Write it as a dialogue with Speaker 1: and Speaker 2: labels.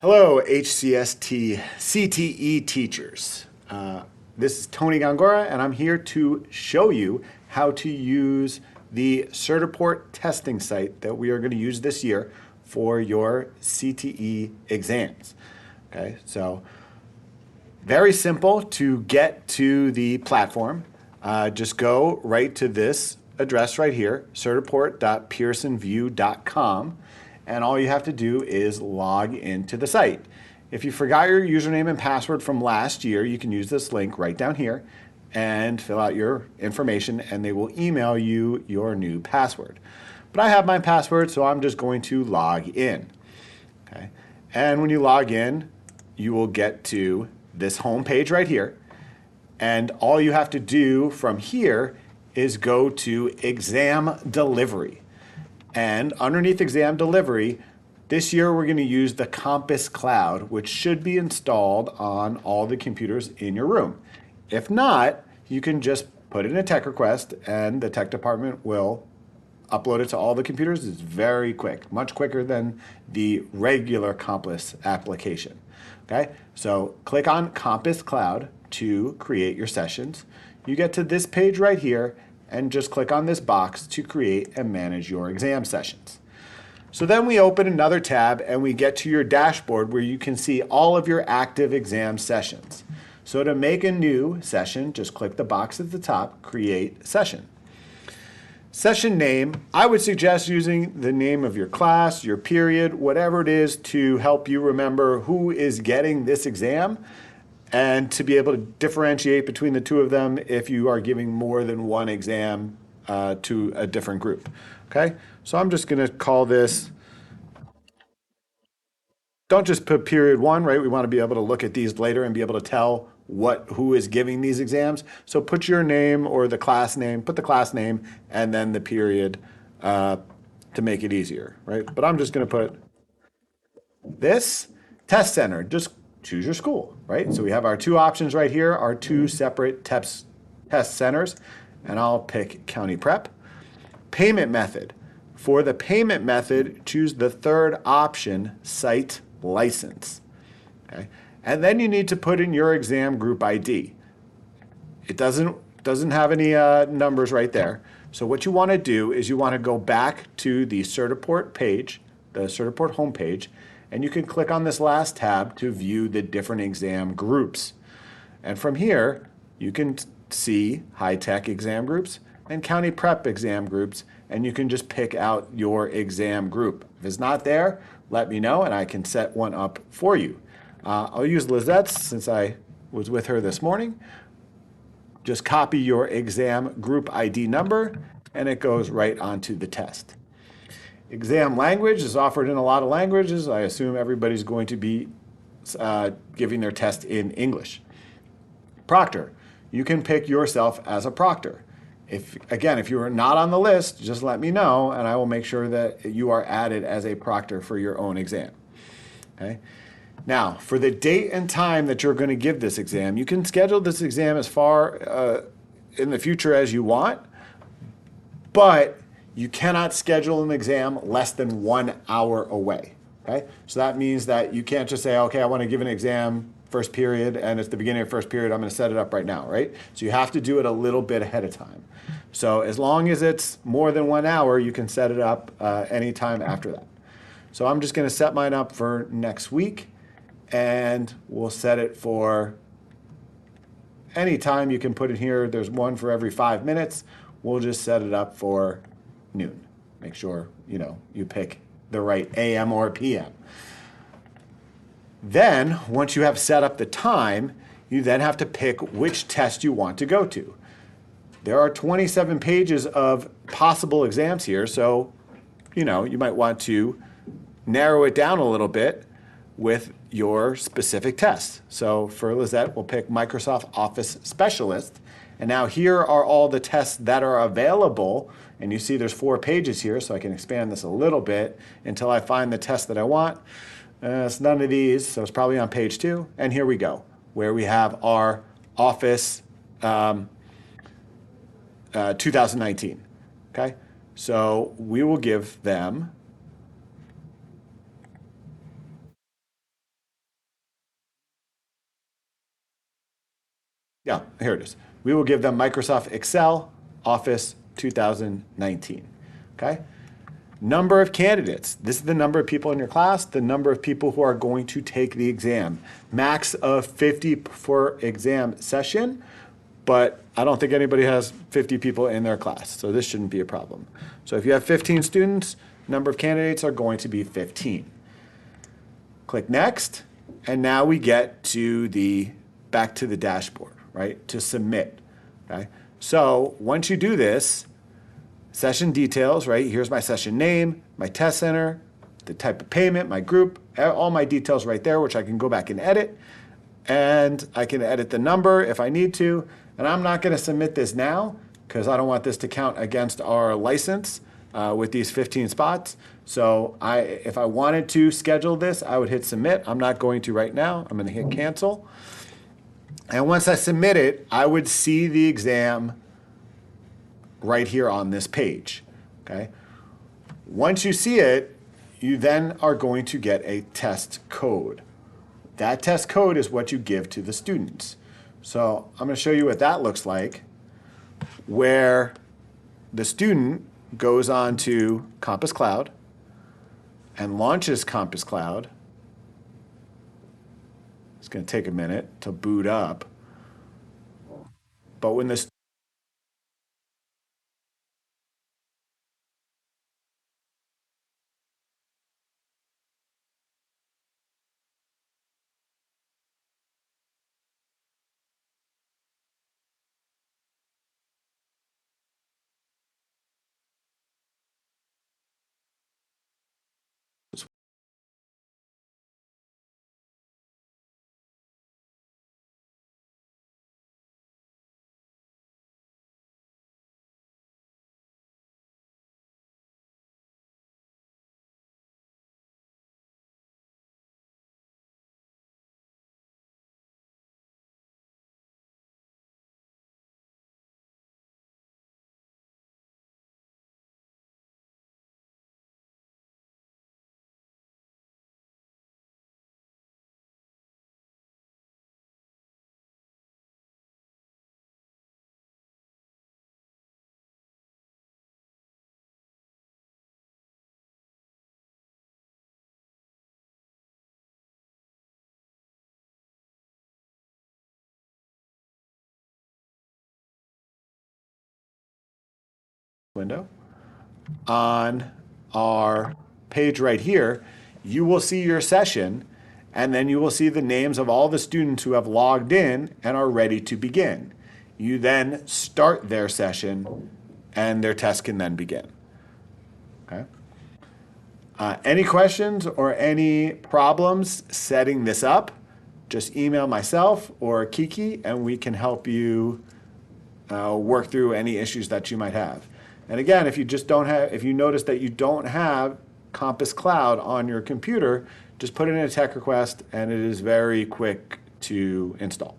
Speaker 1: Hello, HCST CTE teachers. This is Tony Gongora, and I'm here to show you how to use the Certiport testing site that we are going to use this year for your CTE exams. Okay, so very simple to get to the platform. Just go right to this address right here, certiport.pearsonview.com, and all you have to do is log into the site. If you forgot your username and password from last year, you can use this link right down here and fill out your information, and they will email you your new password. But I have my password, so I'm just going to log in. Okay, and when you log in, you will get to this home page right here. And all you have to do from here is go to exam delivery. And underneath exam delivery, this year we're going to use the Compass Cloud, which should be installed on all the computers in your room. If not, you can just put in a tech request and the tech department will upload it to all the computers. It's very quick, much quicker than the regular Compass application. Okay, so click on Compass Cloud to create your sessions. You get to this page right here and just click on this box to create and manage your exam sessions. So then we open another tab and we get to your dashboard where you can see all of your active exam sessions. So to make a new session, just click the box at the top, Create Session. Session name, I would suggest using the name of your class, your period, whatever it is to help you remember who is getting this exam and to be able to differentiate between the two of them if you are giving more than one exam to a different group. Okay, so I'm just going to call this, don't just put period one, right? We want to be able to look at these later and be able to tell who is giving these exams. So put your name or the class name, put the class name and then the period to make it easier, right? But I'm just going to put this test center. Just choose your school, right? So we have our two options right here, our two separate test centers, and I'll pick County Prep. Payment method. For the payment method, choose the third option, site license. Okay? And then you need to put in your exam group ID. It doesn't have any numbers right there. So what you want to do is you want to go back to the Certiport page, the Certiport homepage, and you can click on this last tab to view the different exam groups. And from here, you can see high-tech exam groups and county prep exam groups, and you can just pick out your exam group. If it's not there, let me know and I can set one up for you. I'll use Lizette's since I was with her this morning. Just copy your exam group ID number and it goes right onto the test. Exam language is offered in a lot of languages. I assume everybody's going to be giving their test in English. Proctor, you can pick yourself as a proctor. If you are not on the list, just let me know and I will make sure that you are added as a proctor for your own exam. Okay? Now, for the date and time that you're going to give this exam, you can schedule this exam as far in the future as you want, but you cannot schedule an exam less than 1 hour away. Okay? So that means that you can't just say, okay, I want to give an exam first period and it's the beginning of first period, I'm going to set it up right now, right? So you have to do it a little bit ahead of time. So as long as it's more than 1 hour, you can set it up anytime after that. So I'm just going to set mine up for next week and we'll set it for any time. You can put it here. There's one for every 5 minutes. We'll just set it up for noon. Make sure, you pick the right AM or PM. Then, once you have set up the time, you then have to pick which test you want to go to. There are 27 pages of possible exams here, so, you might want to narrow it down a little bit with your specific test. So for Lizette, we'll pick Microsoft Office Specialist. And now here are all the tests that are available. And you see there's 4 pages here, so I can expand this a little bit until I find the test that I want. It's none of these, so it's probably on page 2. And here we go, where we have our Office 2019. Okay, so we will give them Yeah, here it is. We will give them Microsoft Excel Office 2019. Okay? Number of candidates. This is the number of people in your class, the number of people who are going to take the exam. Max of 50 for exam session, but I don't think anybody has 50 people in their class, so this shouldn't be a problem. So if you have 15 students, number of candidates are going to be 15. Click next, and now we get to back to the dashboard, right? To submit, okay? So once you do this, session details, right? Here's my session name, my test center, the type of payment, my group, all my details right there, which I can go back and edit. And I can edit the number if I need to. And I'm not going to submit this now because I don't want this to count against our license with these 15 spots. So if I wanted to schedule this, I would hit submit. I'm not going to right now. I'm going to hit cancel. And once I submit it, I would see the exam right here on this page, okay? Once you see it, you then are going to get a test code. That test code is what you give to the students. So I'm going to show you what that looks like, where the student goes on to Compass Cloud and launches Compass Cloud. It's going to take a minute to boot up. But when this window on our page right here, you will see your session, and then you will see the names of all the students who have logged in and are ready to begin. You then start their session, and their test can then begin. Okay? Any questions or any problems setting this up, just email myself or Kiki, and we can help you work through any issues that you might have. And again, if you notice that you don't have Compass Cloud on your computer, just put in a tech request and it is very quick to install.